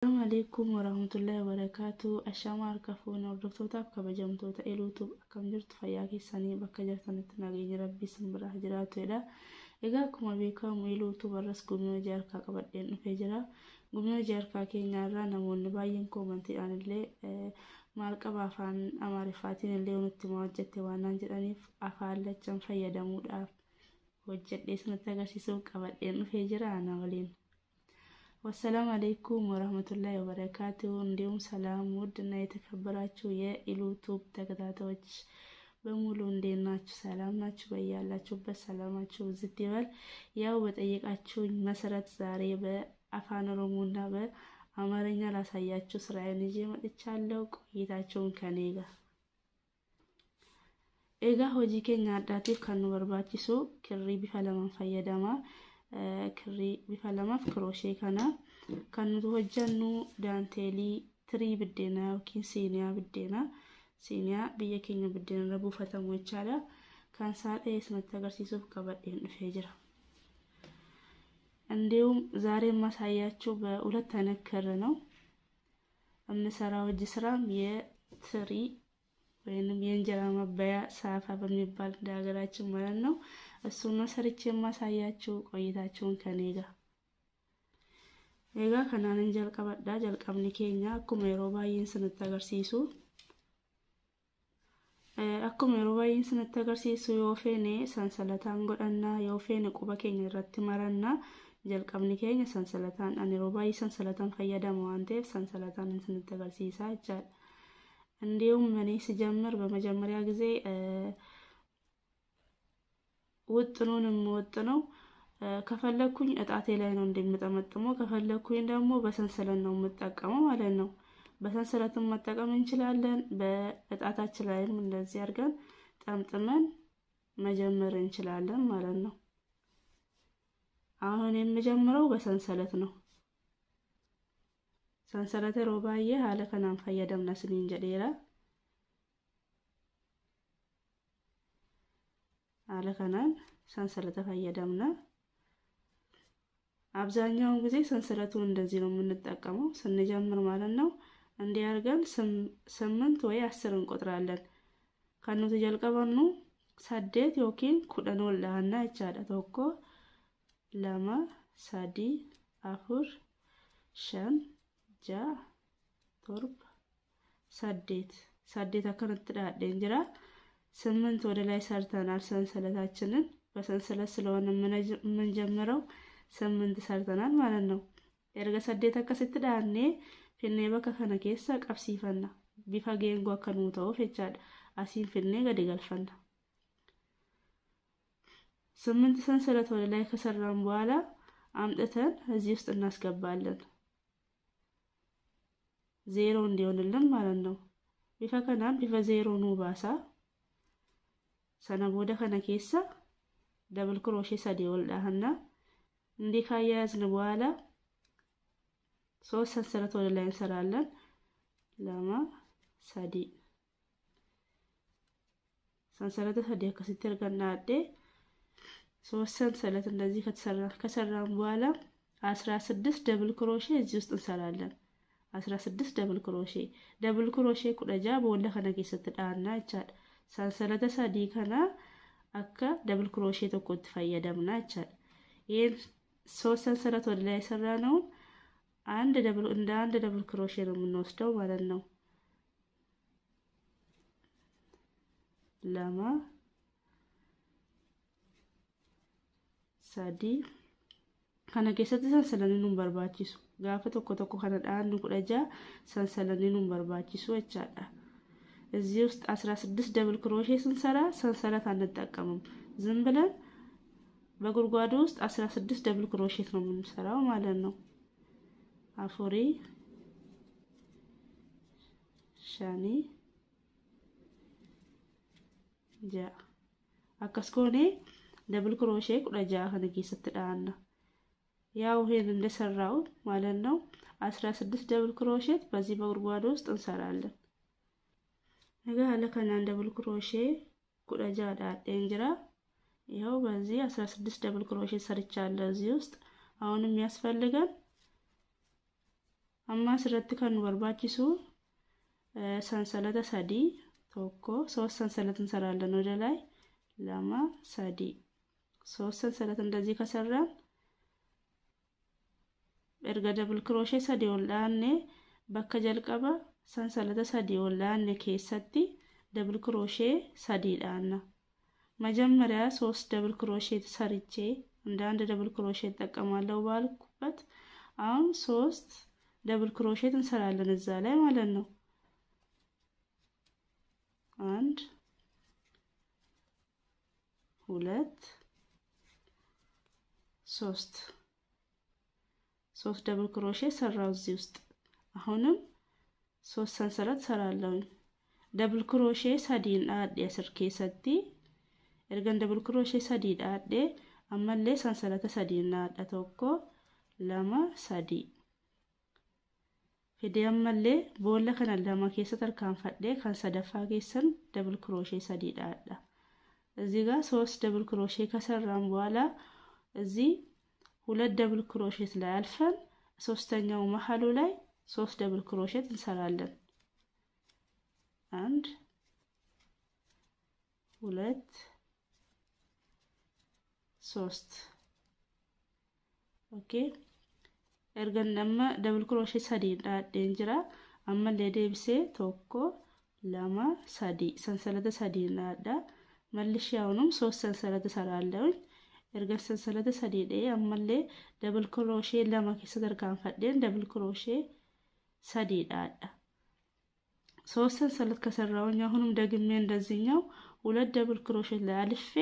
السلام عليكم ورحمة الله وبركاته. الشمال كفونا وردفتوتا كبجمتوتا إلوتو أكم جرت فياكي سني بكجرت نتناقين ربي سنبرا جراتو إلا إيقاكم أبيكم إلوتو برس قميو جاركا قبضين نفجرا قميو جاركا كي نارا نمون نباين كومنتي عن اللي مالك بافان أمارفاتين اللي ونتموجت وانا جرانيف أفعال لجم فيدا مود أف وجد إسم التغسي سوق قبضين نفجرا أنا ولين. والسلام عليكم ورحمة الله وبركاته. اليوم سلام ودنا يتكبراتشو يا يوتيوب تكتاتوش بمولو نديناتشو سلام ناتشو بيالاتشو بسلاماتشو زتيبال ياو بتأيقاتشو مسرات زاري بأفان رومونا بأمارينا لاساياتشو سرعي نجي متشالو قويتاتشو كانيغا إيغا هوجي كي ناداتيف كانو برباتيسو كري بفالمان فايداما كري بفلما فكروشي كانوا توجنوا دانتيلي تري بدينا وكين سينيا بدينا سينيا بيكين بدينا ربو فتمو يتشالا كان سال اسم التغرسيسو كبدين فجرة عندهم زاري ما ساياتشو بأولاد تنكرنو النسرا والجسرام تري وينم ينجرا مبايا سافا بميبال داغراتشو مرنو السنة سريتشي ما ساياتشو قويتاتشون كانيغا إيغا كانان انجل قبدا جل قبني كينيا أكو ميروباين سنتغرسيسو أكو ميروباين سنتغرسيسو يوفيني سنسلتان قدنا يوفيني قوبا كينيا رتمارنا جل قبني كينيا سنسلتان أني روباي سنسلتان فيادا موانتيف سنسلتان سنتغرسيسا جال عنديهم مني سجمر بمجمريا غزي وطنون موطنو ከፈለኩኝ እጣቴ ላይ ነው እንደምጠመጥመው ከፈለኩኝ ደግሞ በሰንሰለት ነው የምጠቀመው ማለት ነው። በሰንሰለትም መጠቀም እንችላለን። በእጣታችን ላይም እንደዚህ አድርገን ጠምጥመን መጀመር እንችላለን ማለት ነው። አሁን የምጀምረው በሰንሰለት ነው። ሰንሰለቴ ሮባዬ ሀለ ከናን ፈየደምና ስኒን ጀዴራ ሀለ ከናን ሰንሰለት ፈየደምና አብዛኛውን ጊዜ ሰንሰለቱን እንደዚህ ነው የምንጠቀመው ስንጀምር ማለት ነው። እንዲህ አድርገን 8 ወይ 10 እንቆጥራለን። ከኑት ጀልቀበኑ ሳዴት ዮኪን ኩደን ወላና ይቻለ ተኮ ለማ ሳዲ አፉር ሸን ጃ ቶርብ ሳዴት አከነት ዳደን ጅራ 8 ወደ ላይ ሰርተናል። ሰንሰለታችንን በሰንሰለት ስለሆነ የምንጀምረው 8 ሰርተናል ማለት ነው። ኤርጋ ሳዴት አከሰት ዳኔ ፍኔ በከ ከነ ኬሳ ቀብሲፈና ቢፋ ጌንጎ አከኑታው ፈቻድ አሲን ፍኔ ገደገልፈና 8 ሰንሰለት ወደ ላይ ከሰራን በኋላ አምጥተን እዚህ ውስጥ እናስገባለን። 0 እንዲሆንልን ማለት ነው። ቢፋ ከናም ቢፋ 0 ነው ባሳ ሰነቦደ ከነ ኬሳ ደብል ክሮሼ ሰዲ ወልዳህና እንዲ ካያዝን በኋላ 3 ሰንሰለት ወደ ላይ እንሰራለን። ለማ ሰዲ ሰንሰለት ሰዲ ከሲተር ገናዴ 3 ሰንሰለት እንደዚህ ከሰራን በኋላ 16 ደብል ክሮሼ እዚህ ውስጥ እንሰራለን። 16 ደብል ክሮሼ ኩደጃ በወለ ከነ ኬሰት ዳና ይቻል ሰንሰለት ሰዲ ከና አካ ደብል ክሮሼ ተቆጥ ፈየደምና ይቻል ይሄን 3 ሰንሰለት ወደ ላይ ሰራነው አንድ ደብል ክሮሼ ነው የምንወስደው ማለት ነው። ለማ ሳዲ ከነ ኬሰት ሰንሰለኒኑን በርባቺሱ ጋፈ ተቆ ከነ ዳኑ ኩደጃ ሰንሰለኒኑን በርባቺሱ ይቻል እዚህ ውስጥ 16 ደብል ክሮሼ ስንሰራ ሰንሰለት አንጠቀምም። ዝም ብለን በጉርጓዱ ውስጥ 16 ደብል ክሮሼት ነው የምንሰራው ማለት ነው። አፎሪ ሻኒ ጃ አከስኮኔ ደብል ክሮሼ ቁደጃ ከነጊ ስትዳና ያው ይሄን እንደሰራው ማለት ነው። 16 ደብል ክሮሼት በዚህ በጉርጓዱ ውስጥ እንሰራለን። ነገ አለከናን ደብል ክሮሼ ቁደጃ ዳዴን ጅራ ይሄው በዚህ 16 ደብል ክሮሼ ሰርቻለሁ እዚህ ውስጥ አሁንም ያስፈልጋል amma asirratti kan nu barbaachisu sansalata 3 tokko 3 sansalata እንሰራለን ወደ ላይ 2 3 3 ሰንሰለት እንደዚህ ከሰራን erga double crochet 3 ወላኔ bakka jalqaba sansalata 3 ወላኔ keessatti double crochet 3 ዳና መጀመሪያ 3 double crochet ሰርቼ እንደ አንድ double crochet ተጠቀማለሁ ባልኩበት አሁን 3 double crochet እንሰራለን እዛ ላይ ማለት ነው 1 2 3 double crochet ሰራው እዚህ ውስጥ አሁንም 3 ሰንሰለት ሰራለሁ double crochet ሳዲን አድ ያስርኬ ሰቲ ergan double crochet ሳዲ ዳዴ አመሌ ሰንሰለተ ሳዲና ዳተውኮ ለማ ሳዲ fide ammallee boolla kana lama keessa tarkaanfadhe kan sadaffaa keessan double crochet sadii dhaadha እዚህ ጋር 3 double crochet ከሰራን በኋላ እዚህ 2 double crochet ላይ አልፈን ሶስተኛው መሐሉ ላይ 3 double crochet እንሰራለን 1 2 3 ኦኬ ergan nama double crochet sadii dhaadheen jira amma deebisee tokko lama sadii sansalata sadii dhaadha mallishi aunum 3 sansalata saraallee ergan sansalata sadii dhee ammallee double crochet lama keessa tarkaanfadheen double crochet sadii dhaadha 3 sansalat ከሰራውኝ አሁንም ደግሜ እንደዚህኛው 2 double crochet ላይ አልፌ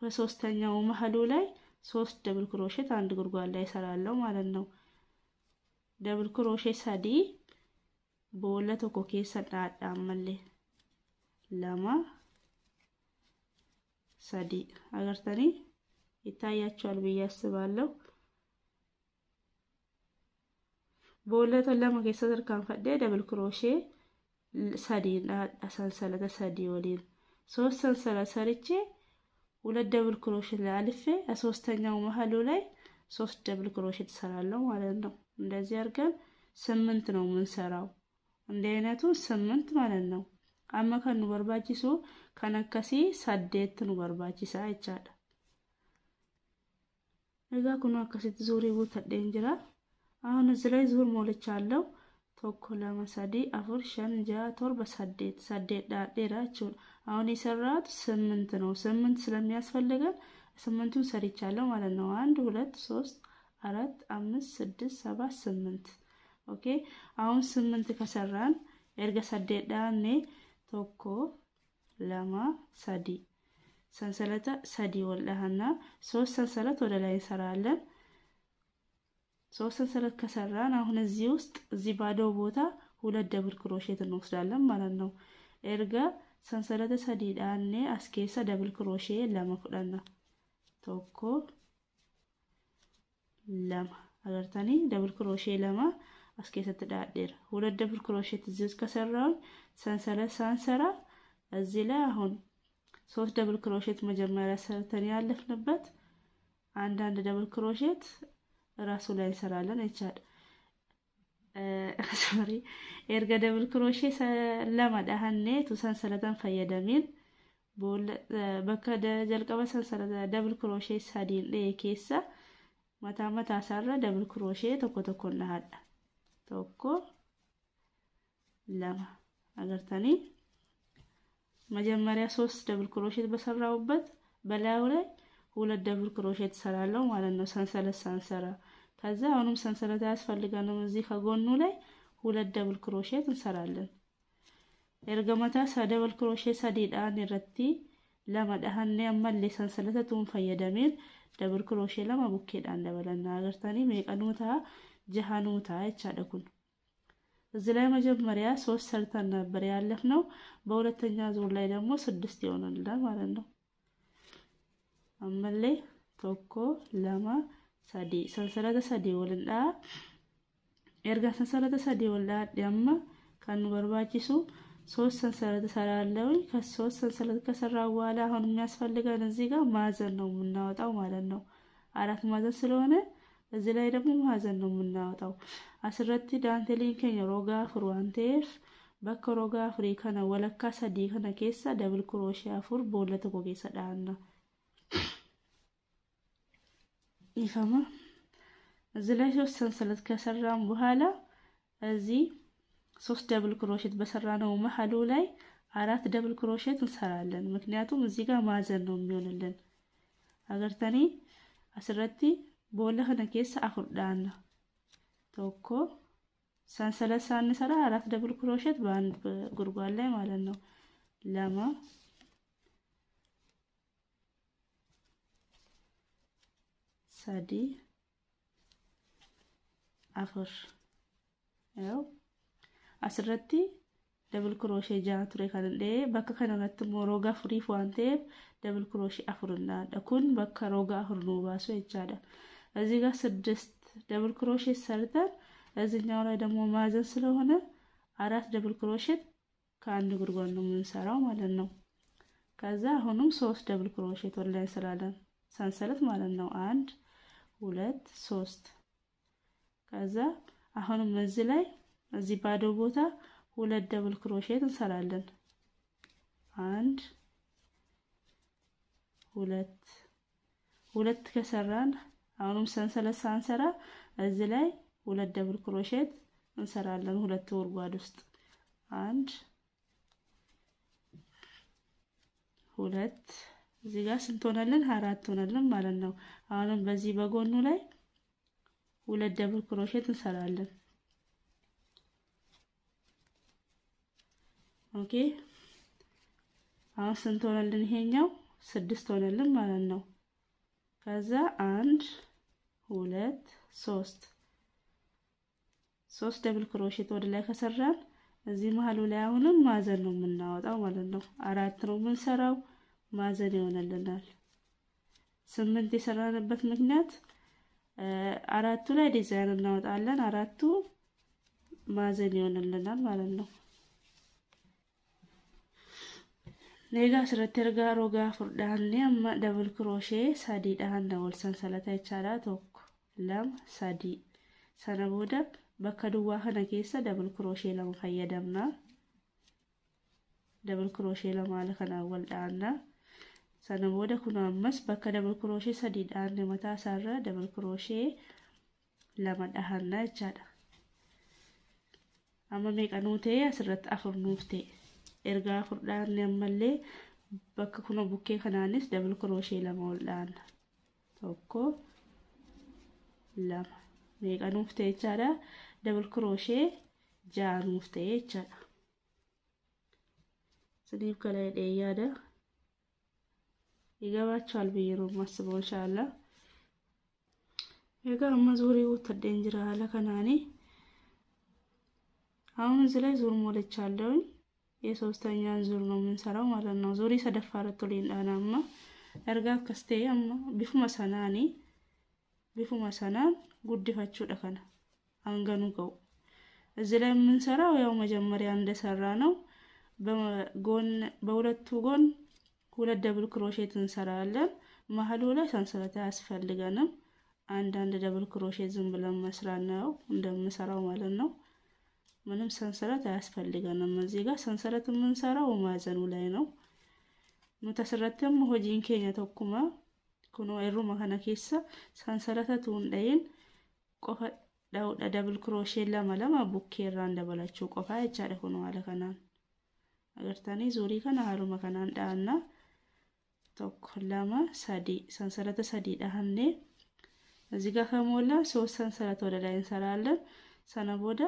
በሶስተኛው መሐሉ ላይ 3 double crochet አንድ ጉርጓድ ላይ ሰራለው ማለት ነው double crochet sadii boolla tokko keessa dhaadha ammallee 2 sadii agartani ይታያችኋል ብዬ አስባለሁ boolla lama keessa tarkaanfadhe double crochet sadii dhaadha sansalata sadii waliin 3 sansalata ሰርቼ 2 double crochet ላይ አልፌ ሶስተኛው መሐሉ ላይ 3 double crochet ሰራለው ማለት ነው እንደዚህ አድርገን 8 ነው የምንሰራው እንደ አይነቱ 8 ማለት ነው አመከኑ በርባቺሱ ከነከሲ 8 ነው በርባቺሳ አይቻለ እዛ ኩኑ አከሲት ዙሪ ወተደን ጅራ አሁን እዚህ ላይ ዙር ሞልቻለሁ ቶኮላ ማሳዲ አፎር ሸንጃ ቶርበ 8 ዳዴራችሁ አሁን የሰራሁት 8 ነው 8 ስለሚያስፈልገን 8ቱን ሰርቻለሁ ማለት ነው 1 2 3 4 5 6 7 8 ኦኬ አሁን 8 ከሰራን erga 8 ዳኔ ቶኮ ለማ ሳዲ ሰንሰለታ ሳዲ ወላሃና 3 ሰንሰለት ወደ ላይ እንሰራለን 3 ሰንሰለት ከሰራን አሁን እዚህ ውስጥ እዚህ ባዶ ቦታ 2 double crochet እንወስዳለን ማለት ነው erga ሰንሰለተ ሳዲ ዳኔ አስኬሳ double crochet ለማፍዳና ቶኮ lama agartani double crochet lama askeesatti dhaadheera 2 double crochet እዚህ ውስጥ ከሰራው ሰንሰለት ሳንሰራ እዚህ ላይ አሁን 3 double crochet መጀመሪያ ሰርተን ያለፍንበት አንድ double crochet ራሱ ላይ እንሰራለን አይቻል sorry erga double crochet ለማዳህኔ ሰንሰለታን ፈየደሚን ቦል በከደ ጀልቀበ ሰንሰለት double crochet ሳዲን ለኬሳ ማታ ሰራ double crochet ተኮ እናሃዳ ተኮ ለማ አገርታኒ መጀመሪያ 3 double crochet በሰራውበት በላዩ ላይ 2 double crochet ሰራለው ማለት ነው ሰንሰለት ሳንሰራ ከዛ አሁንም ሰንሰለት ያስፈልጋል እዚህ ከጎኑ ላይ 2 double crochet እንሰራለን ergamata double crochet sadiidhaan irratti lama dhahanne ammallee sansalatatuun fayyadameen double crochet lama bukkeedhaan dabalanna agartanii meeqanuuta jahanuuta jechaadha kun እዚህ ላይ መጀመሪያ 3 ሰርተን ነበር ያለፍነው በሁለተኛ ዙር ላይ ደግሞ 6 ይሆናል ማለት ነው አመሌ ቶኮ ለማ ሳዲ ሰንሰለተ ሳዲ ወልዳ ኤርጋ ሰንሰለተ ሳዲ ወልዳ ደማ ካኑ በርባቺሱ 3 ሰንሰለት ሰራለው ከ3 ሰንሰለት ከሰራው በኋላ አሁን የሚያስፈልገን እዚህ ጋር ማዘን ነው የምናወጣው ማለት ነው 4 ማዘን ስለሆነ እዚህ ላይ ደግሞ ማዕዘን ነው የምናወጣው። አስረቲ ዳንቴሊን keenya roga afur waan ta'eef bakka roga afurii kana walakkaa sadii kana keessa double crochet afur boolla tokko keessa dhaanna. ይፈማ እዚህ ላይ ሶስት ሰንሰለት ከሰራን በኋላ እዚህ ሶስት ደብል ክሮሼት በሰራነው መሐሉ ላይ አራት ደብል ክሮሼት እንሰራለን። ምክንያቱም እዚህ ጋር ማዕዘን ነው የሚሆንልን። አገርተኒ አስረቲ boolla kana keessa afur dhaanna. tokko ሰንሰለት ሳንሰራ አራት ደብል ክሮሼት በአንድ ጉርጓድ ላይ ማለት ነው። ለማ ሳዲ afur ያው አስረቲ ደብል ክሮሼ ጃቱሬ ካንዴ bakka kanarratti roga afurii waan ta'eef ደብል ክሮሼ afur እንዳደኩን bakka roga afur ነው ባሶ ይቻላል። እዚህ ጋር ስድስት ደብል ክሮሼት ሰርተን እዚህኛው ላይ ደግሞ ማዕዘን ስለሆነ አራት ደብል ክሮሼት ከአንድ ጉርጓድ ነው የምንሰራው ማለት ነው። ከዛ አሁንም ሶስት ደብል ክሮሼት ወደ ላይ እንሰራለን ሰንሰለት ማለት ነው። 1 2 3 ከዛ አሁንም እዚህ ላይ እዚህ ባዶ ቦታ ሁለት ደብል ክሮሼት እንሰራለን። 1 2 ሁለት ከሰራን አሁንም ሰንሰለት ሳንሰራ እዚህ ላይ ሁለት ደብል ክሮሼት እንሰራለን ሁለት ጉርጓድ ውስጥ 1 2 እዚህ ጋር ስንት ሆነልን? አራት ሆነልን ማለት ነው። አሁንም በዚህ በጎኑ ላይ ሁለት ደብል ክሮሼት እንሰራለን። ኦኬ አሁን ስንት ሆነልን? ይሄኛው 6 ሆነልን ማለት ነው። ከዛ 1 2 3 ደብል ክሮሼት ወደ ላይ ከሰራን እዚህ መሐሉ ላይ አሁንም ማዕዘን ነው የምናወጣው ማለት ነው። አራት ነው የምንሰራው ማዕዘን ይሆነልናል። 8 የሰራንበት ምክንያት አራቱ ላይ ዲዛይን እናወጣለን፣ አራቱ ማዕዘን ይሆነልናል ማለት ነው። ኔጋ ስረተርጋ ሮጋ ፍርዳንኔ አማ ደብል ክሮሼ ሳዲ ዳህና ወል ሰንሰለታ ይቻላ ቶክ ለም ሳዲ ሰነቦደ በከዱዋ ከነ ኬሳ ደብል ክሮሼ ለም ፈየደምና ደብል ክሮሼ ለማለ ከና ወልዳና ሰነቦደ ኩና አመስ በከ ደብል ክሮሼ ሳዲ ዳህነ መታ ሳራ ደብል ክሮሼ ለማዳህና ይቻላ አማ ሜቀኑቴ አስረት አፍር ኑፍቴ erga furdaan ammallee bakka kuna bukkee kanaanis double crochet lama oldaan tokko lama meeqa nuuf ta'e jechaadha. double crochet 6 nuuf ta'e jechaadha. siniif kala yaada ይገባችኋል ብዬ ነው የማስበው ኢንሻአላህ። egaa amma ዙሪው ተደን jira hala kanaani አሁን እዚህ ላይ ዙር ሞልቻለሁ። የሶስተኛን ዙር ነው የምንሰራው ማለት ነው። ዙሪ ሰደፋረቱ ሊንዳናማ erga kaste amma bifuma sanaan guddifachuu kana anganu gau እዚህ ላይ የምንሰራው ያው መጀመሪያ እንደሰራ ነው። በሁለቱ ጎን ሁለት ደብል ክሮሼት እንሰራለን። መሐሉ ላይ ሰንሰለት ያስፈልገናል። አንድ ደብል ክሮሼት ዝም ብለን መስራት ነው እንደምንሰራው ማለት ነው። ምንም ሰንሰለት አያስፈልገንም። እዚህ ጋር ሰንሰለት የምንሰራው ማዕዘኑ ላይ ነው። ሙተሰረተም ሆጂን ኬኛ ተኩማ ኩኖ ኤሩማ ከነ ኬሳ ሰንሰለታ ቱንደይን ቆፋ ዳው ደብል ክሮሼት ለማለማ ቡኬራ እንደበላችሁ ቆፋ ይቻለ ሆኖ አለ ከናን አገርታኒ ዙሪ ከና አሩማ ከናን ዳና ተኮላማ ሳዲ ሰንሰለታ ሳዲ ዳህኔ እዚህ ጋር ከሞላ ሶስት ሰንሰለት ወደ ላይ እንሰራለን። ሰነቦደ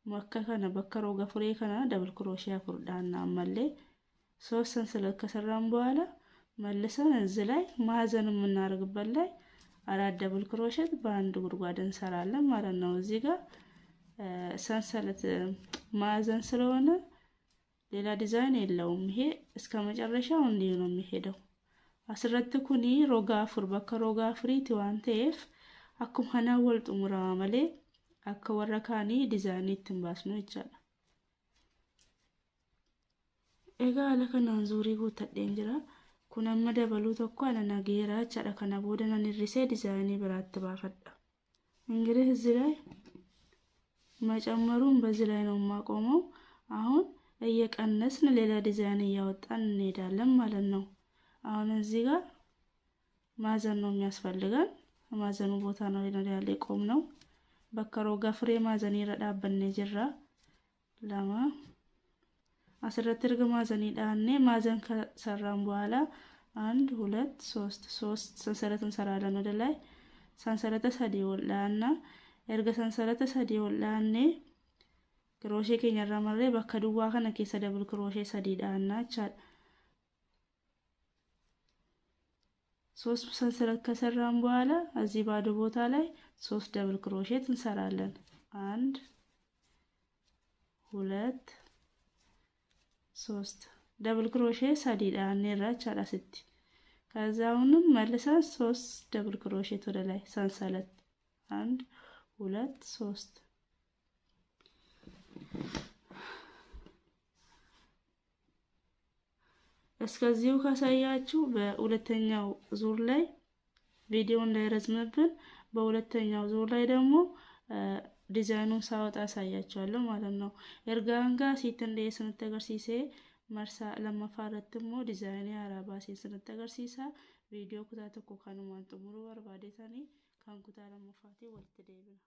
makka kana bakka roga fure kana double crochet furdana amalle ሶስት ሰንሰለት ከሰራን በኋላ መልሰን እዚህ ላይ ማዕዘን የምናደርግበት ላይ አራት ደብል ክሮሼት በአንድ ጉርጓድ እንሰራለን ማለት ነው። እዚህ ጋር ሰንሰለት ማዕዘን ስለሆነ ሌላ ዲዛይን የለውም። ይሄ እስከ መጨረሻው እንዲህ ነው የሚሄደው። አስረት ኩኒ ሮጋ ፍር bakka roga ፍሪት ዋንቴፍ አኩም ሀና ወልጡ ሙራመሌ akka warra kaanii dizaayinii ittiin baasnu jechaadha. egaa ala kanaan zuurii guuttadheen jira. kun amma dabaluu tokko ala nageeraa jechaadha. kana booda nan hirrisee dizaayinii biraatti baafadha. እንግዲህ እዚህ ላይ መጨመሩን በዚህ ላይ ነው የማቆመው። አሁን እየቀነስን ሌላ ዲዛይን እያወጣን እንሄዳለን ማለት ነው። አሁን እዚህ ጋር ማዕዘን ነው የሚያስፈልገን። ማዕዘኑ ቦታ ነው ያለ ቆም ነው በከሮ ጋፍሬ ማዕዘን ይረዳበነ ጅራ ለማ አስረትርግ ማዕዘን ይዳኔ ማዕዘን ከሰራን በኋላ 1 2 3 ሰንሰለት እንሰራለን ወደ ላይ ሰንሰለት ሰዲ ወላና ኤርገ ሰንሰለት ሰዲ ወላኔ ክሮሼ ከኛራ ማለ በከዱዋ ከነ ከሰ ደብል ክሮሼ ሰዲ ዳና ቻ 3 ሰንሰለት ከሰራን በኋላ እዚህ ባዶ ቦታ ላይ 3 ደብል ክሮሼት እንሰራለን 1 2 3 ደብል ክሮሼ ሰዲ ዳኔ ራቻ ላስቲ ከዛውንም መልሰን 3 ደብል ክሮሼት ወደ ላይ ሰንሰለት 1 2 3 እስከዚሁ ካሳያችሁ በሁለተኛው ዙር ላይ ቪዲዮ እንዳይረዝምብን በሁለተኛው ዙር ላይ ደግሞ ዲዛይኑን ሳወጣ አሳያችኋለሁ ማለት ነው። ኤርጋንጋ ሲተንደ የስንተገርሲሴ መርሳ ለማፋረትሞ ዲዛይን ያራባሴ ስንተገርሲሳ ቪዲዮ ኩታተኮ ካኑማን ጥሙሩ ወርባዴታኒ ካንኩታ ለማፋቴ ወልት ደብና